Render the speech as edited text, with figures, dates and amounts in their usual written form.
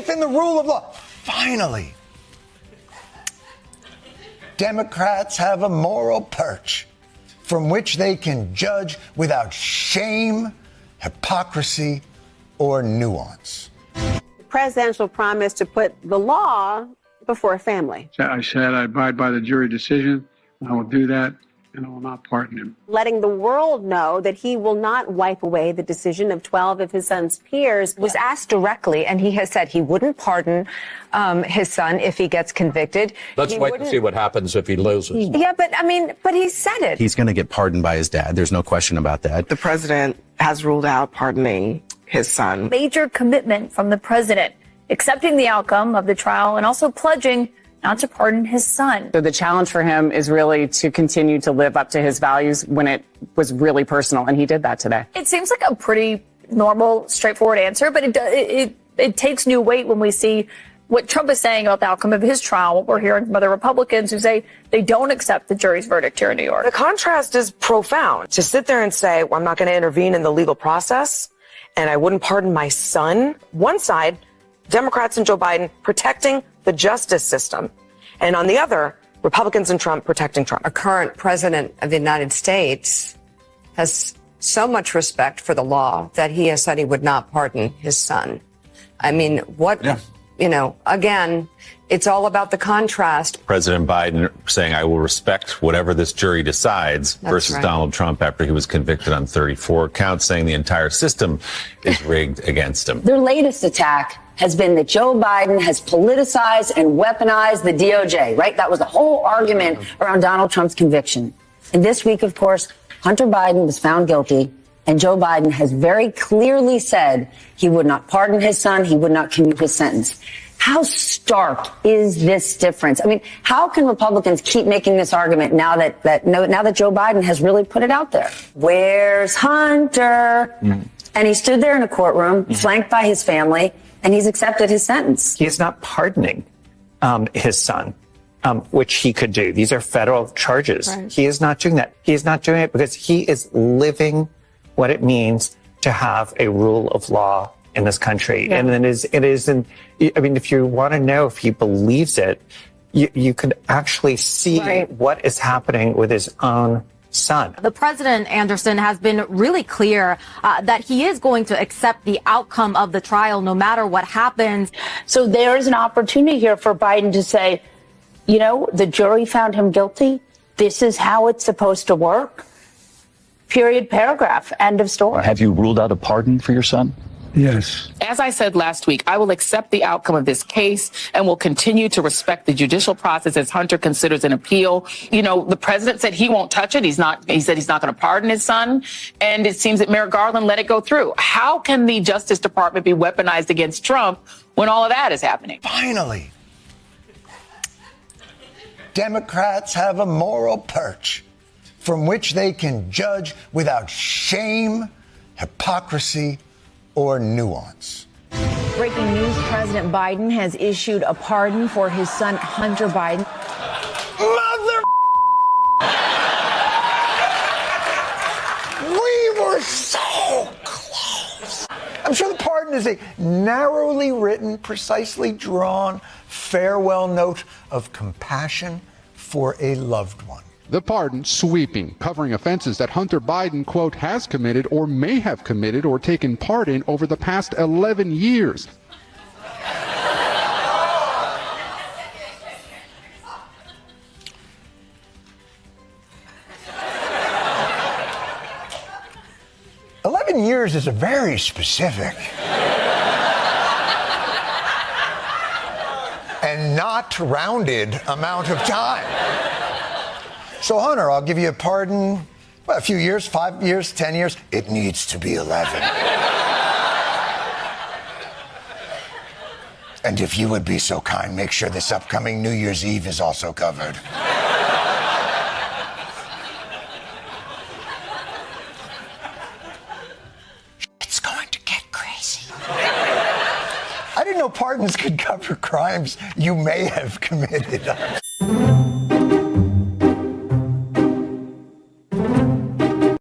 faith in the rule of law. Finally, Democrats have a moral perch from which they can judge without shame, hypocrisy, or nuance. The presidential promise to put the law before family. I said I abide by the jury decision. I will do that, and I will not pardon him. Letting the world know that he will not wipe away the decision of 12 of his son's peers. Was asked directly, and he has said he wouldn't pardon his son if he gets convicted. Let's wait and see what happens if he loses. Yeah, but he said it. He's going to get pardoned by his dad. There's no question about that. The president has ruled out pardoning his son. Major commitment from the president, accepting the outcome of the trial and also pledging not to pardon his son. So the challenge for him is really to continue to live up to his values when it was really personal, and he did that today. It seems like a pretty normal, straightforward answer, but it takes new weight when we see what Trump is saying about the outcome of his trial, what we're hearing from other Republicans who say they don't accept the jury's verdict here in New York. The contrast is profound. To sit there and say, well, I'm not going to intervene in the legal process, and I wouldn't pardon my son. One side, Democrats and Joe Biden protecting the justice system. And on the other, Republicans and Trump protecting Trump. Our current president of the United States has so much respect for the law that he has said he would not pardon his son. I mean, again, it's all about the contrast. President Biden saying, I will respect whatever this jury decides, versus right. Donald Trump after he was convicted on 34 counts, saying the entire system is rigged against him. Their latest attack has been that Joe Biden has politicized and weaponized the DOJ, right? That was the whole argument around Donald Trump's conviction. And this week, of course, Hunter Biden was found guilty, and Joe Biden has very clearly said he would not pardon his son, he would not commute his sentence. How stark is this difference? I mean, how can Republicans keep making this argument now that Joe Biden has really put it out there? Where's Hunter? And he stood there in a courtroom, flanked by his family, and he's accepted his sentence. He is not pardoning his son, which he could do. These are federal charges. Right. He is not doing that. He is not doing it because he is living what it means to have a rule of law in this country. Yeah. And then if you want to know if he believes it, you could actually see what is happening with his own son. The president, Anderson, has been really clear that he is going to accept the outcome of the trial no matter what happens. So there is an opportunity here for Biden to say, the jury found him guilty. This is how it's supposed to work. Period, paragraph, end of story. Have you ruled out a pardon for your son? Yes. As I said last week, I will accept the outcome of this case and will continue to respect the judicial process as Hunter considers an appeal. The president said he won't touch it. He said he's not going to pardon his son. And it seems that Merrick Garland let it go through. How can the Justice Department be weaponized against Trump when all of that is happening? Finally, Democrats have a moral perch from which they can judge without shame, hypocrisy, or nuance. Breaking news, President Biden has issued a pardon for his son, Hunter Biden. Mother... We were so close. I'm sure the pardon is a narrowly written, precisely drawn farewell note of compassion for a loved one. The pardon sweeping, covering offenses that Hunter Biden, quote, has committed or may have committed or taken part in over the past 11 years. Years is a very specific and not rounded amount of time. So, Hunter, I'll give you a pardon, a few years, 5 years, 10 years. It needs to be 11. And if you would be so kind, make sure this upcoming New Year's Eve is also covered. I didn't know pardons could cover crimes you may have committed.